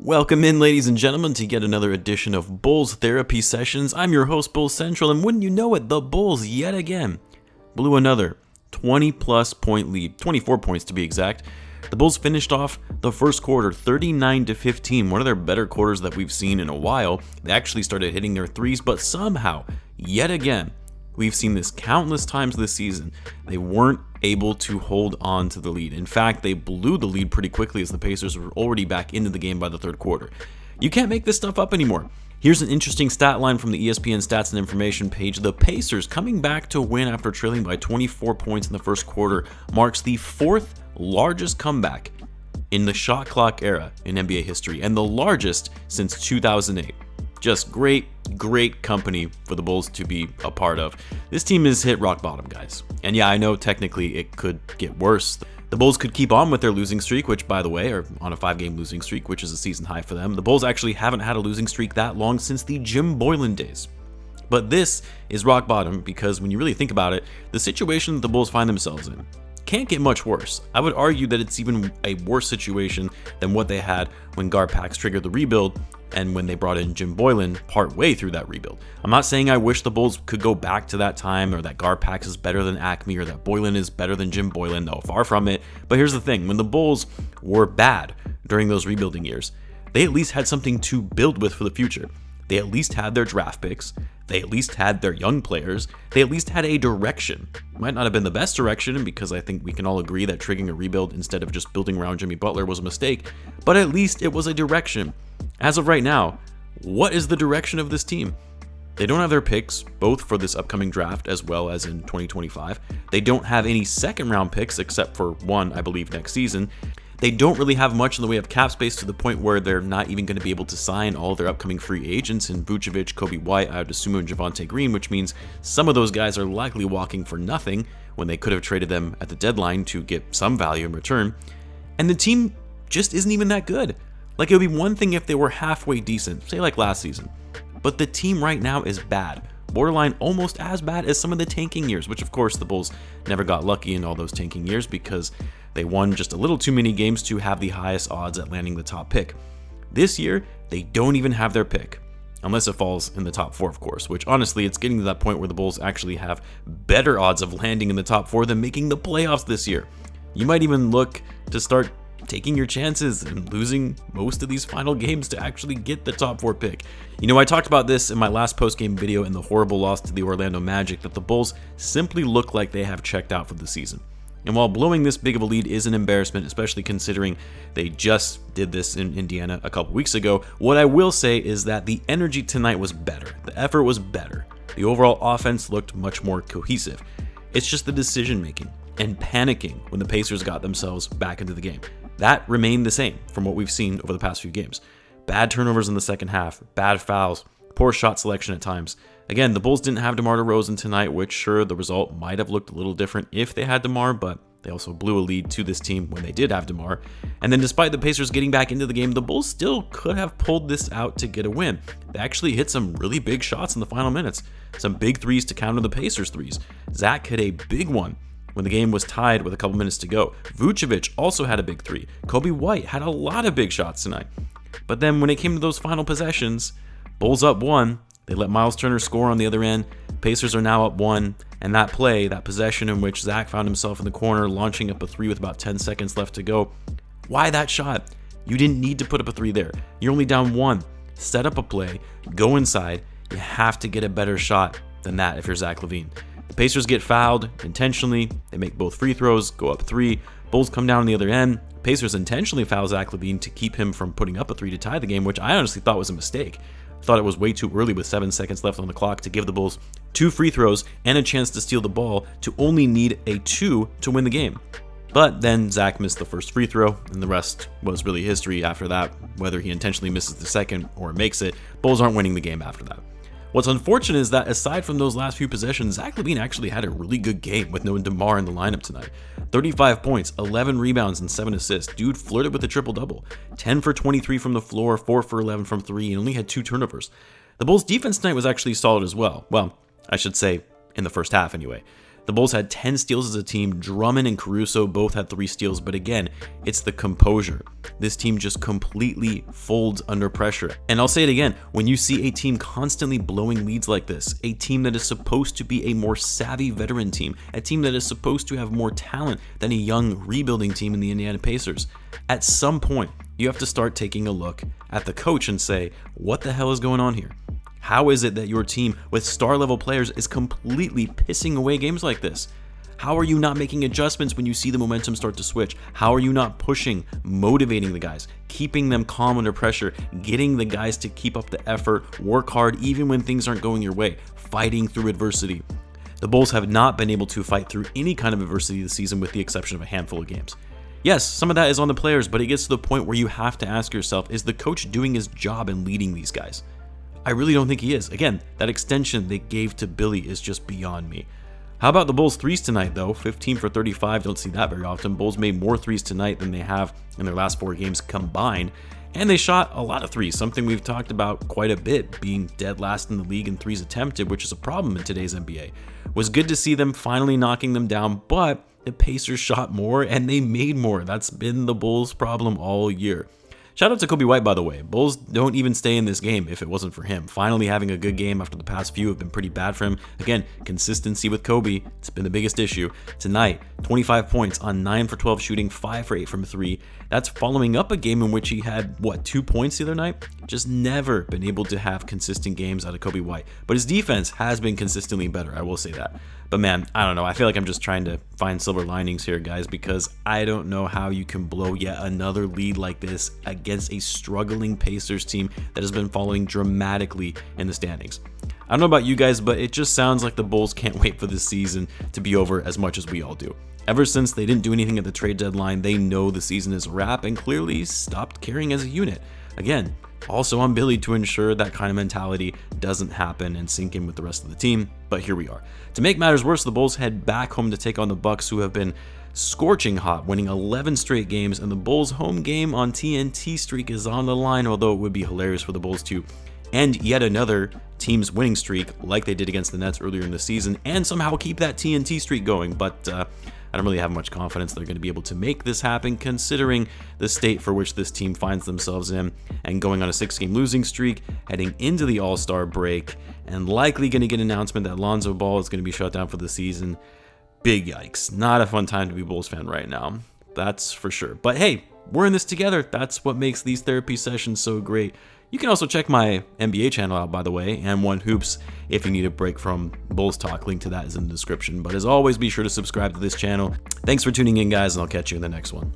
Welcome in, ladies and gentlemen, to yet another edition of Bulls Therapy Sessions. I'm your host, Bulls Central, and wouldn't you know it, the Bulls yet again blew another 20-plus point lead, 24 points to be exact. The Bulls finished off the first quarter 39-15, one of their better quarters that we've seen in a while. They actually started hitting their threes, but somehow, yet again, we've seen this countless times this season. They weren't able to hold on to the lead. In fact, they blew the lead pretty quickly as the Pacers were already back into the game by the third quarter. You can't make this stuff up anymore. Here's an interesting stat line from the ESPN Stats and Information page. The Pacers coming back to win after trailing by 24 points in the first quarter marks the fourth largest comeback in the shot clock era in NBA history and the largest since 2008. Just great company for the Bulls to be a part of. This team has hit rock bottom, guys. And yeah, I know technically it could get worse. The Bulls could keep on with their losing streak, which, by the way, are on a 5-game losing streak, which is a season high for them. The Bulls actually haven't had a losing streak that long since the Jim Boylan days. But this is rock bottom because when you really think about it, the situation that the Bulls find themselves in can't get much worse. I would argue that it's even a worse situation than what they had when Garpax triggered the rebuild and when they brought in Jim Boylan partway through that rebuild. I'm not saying I wish the Bulls could go back to that time or that Garpax is better than Acme or that Boylan is better than Jim Boylan. No, far from it. But here's the thing. When the Bulls were bad during those rebuilding years, they at least had something to build with for the future. They at least had their draft picks. They at least had their young players. They at least had a direction. Might not have been the best direction because I think we can all agree that triggering a rebuild instead of just building around Jimmy Butler was a mistake, but at least it was a direction. As of right now, what is the direction of this team? They don't have their picks, both for this upcoming draft as well as in 2025. They don't have any second round picks except for one, I believe, next season. They don't really have much in the way of cap space to the point where they're not even going to be able to sign all their upcoming free agents in Vucevic, Coby White, Dosunmu, and Javonte Green, which means some of those guys are likely walking for nothing when they could have traded them at the deadline to get some value in return. And the team just isn't even that good. Like, it would be one thing if they were halfway decent, say like last season. But the team right now is bad. Borderline almost as bad as some of the tanking years, which of course the Bulls never got lucky in all those tanking years because they won just a little too many games to have the highest odds at landing the top pick. This year, they don't even have their pick, unless it falls in the top 4, of course, which honestly, it's getting to that point where the Bulls actually have better odds of landing in the top 4 than making the playoffs this year. You might even look to start taking your chances and losing most of these final games to actually get the top 4 pick. You know, I talked about this in my last post-game video in the horrible loss to the Orlando Magic, that the Bulls simply look like they have checked out for the season. And while blowing this big of a lead is an embarrassment, especially considering they just did this in Indiana a couple weeks ago, what I will say is that the energy tonight was better. The effort was better. The overall offense looked much more cohesive. It's just the decision making and panicking when the Pacers got themselves back into the game. That remained the same from what we've seen over the past few games. Bad turnovers in the second half, bad fouls, poor shot selection at times. Again, the Bulls didn't have DeMar DeRozan tonight, which sure, the result might have looked a little different if they had DeMar, but they also blew a lead to this team when they did have DeMar. And then despite the Pacers getting back into the game, the Bulls still could have pulled this out to get a win. They actually hit some really big shots in the final minutes. Some big threes to counter the Pacers threes. Zach hit a big one when the game was tied with a couple minutes to go. Vucevic also had a big three. Coby White had a lot of big shots tonight. But then when it came to those final possessions, Bulls up 1. They let Miles Turner score on the other end. Pacers are now up 1. And that play, that possession in which Zach found himself in the corner, launching up a 3 with about 10 seconds left to go. Why that shot? You didn't need to put up a 3 there. You're only down 1. Set up a play. Go inside. You have to get a better shot than that if you're Zach Lavine. The Pacers get fouled intentionally. They make both free throws, go up 3. Bulls come down on the other end. Pacers intentionally foul Zach Lavine to keep him from putting up a 3 to tie the game, which I honestly thought was a mistake. I thought it was way too early with 7 seconds left on the clock to give the Bulls 2 free throws and a chance to steal the ball to only need a 2 to win the game. But then Zach missed the first free throw, and the rest was really history after that. Whether he intentionally misses the second or makes it, Bulls aren't winning the game after that. What's unfortunate is that aside from those last few possessions, Zach Lavine actually had a really good game with no DeMar in the lineup tonight. 35 points, 11 rebounds, and 7 assists. Dude flirted with a triple-double. 10 for 23 from the floor, 4 for 11 from 3, and only had 2 turnovers. The Bulls' defense tonight was actually solid as well. Well, I should say in the first half anyway. The Bulls had 10 steals as a team. Drummond and Caruso both had 3 steals, but again, it's the composure. This team just completely folds under pressure. And I'll say it again, when you see a team constantly blowing leads like this, a team that is supposed to be a more savvy veteran team, a team that is supposed to have more talent than a young rebuilding team in the Indiana Pacers, at some point, you have to start taking a look at the coach and say, what the hell is going on here? How is it that your team with star level players is completely pissing away games like this? How are you not making adjustments when you see the momentum start to switch? How are you not pushing, motivating the guys, keeping them calm under pressure, getting the guys to keep up the effort, work hard even when things aren't going your way, fighting through adversity? The Bulls have not been able to fight through any kind of adversity this season with the exception of a handful of games. Yes, some of that is on the players, but it gets to the point where you have to ask yourself, is the coach doing his job in leading these guys? I really don't think he is. Again, that extension they gave to Billy is just beyond me. How about the Bulls threes tonight though? 15 for 35, don't see that very often. Bulls made more threes tonight than they have in their last 4 games combined, and they shot a lot of threes, something we've talked about quite a bit, being dead last in the league in threes attempted, which is a problem in today's NBA. It was good to see them finally knocking them down, but the Pacers shot more and they made more. That's been the Bulls' problem all year. Shout out to Coby White, by the way. Bulls don't even stay in this game if it wasn't for him. Finally having a good game after the past few have been pretty bad for him. Again, consistency with Coby, it's been the biggest issue. Tonight, 25 points on 9 for 12 shooting, 5 for 8 from 3. That's following up a game in which he had, 2 points the other night? Just never been able to have consistent games out of Coby White. But his defense has been consistently better, I will say that. But man, I don't know. I feel like I'm just trying to find silver linings here, guys, because I don't know how you can blow yet another lead like this against a struggling Pacers team that has been falling dramatically in the standings. I don't know about you guys, but it just sounds like the Bulls can't wait for this season to be over as much as we all do. Ever since they didn't do anything at the trade deadline, they know the season is a wrap and clearly stopped caring as a unit. Again, also on Billy to ensure that kind of mentality doesn't happen and sink in with the rest of the team, but here we are. To make matters worse, the Bulls head back home to take on the Bucks, who have been scorching hot, winning 11 straight games, and the Bulls' home game on TNT streak is on the line, although it would be hilarious for the Bulls to end yet another team's winning streak like they did against the Nets earlier in the season and somehow keep that TNT streak going, but I don't really have much confidence they're going to be able to make this happen considering the state for which this team finds themselves in and going on a 6-game losing streak, heading into the All-Star break, and likely going to get an announcement that Lonzo Ball is going to be shut down for the season. Big yikes. Not a fun time to be a Bulls fan right now. That's for sure. But hey, we're in this together. That's what makes these therapy sessions so great. You can also check my NBA channel out, by the way, and One Hoops if you need a break from Bulls talk. Link to that is in the description. But as always, be sure to subscribe to this channel. Thanks for tuning in, guys, and I'll catch you in the next one.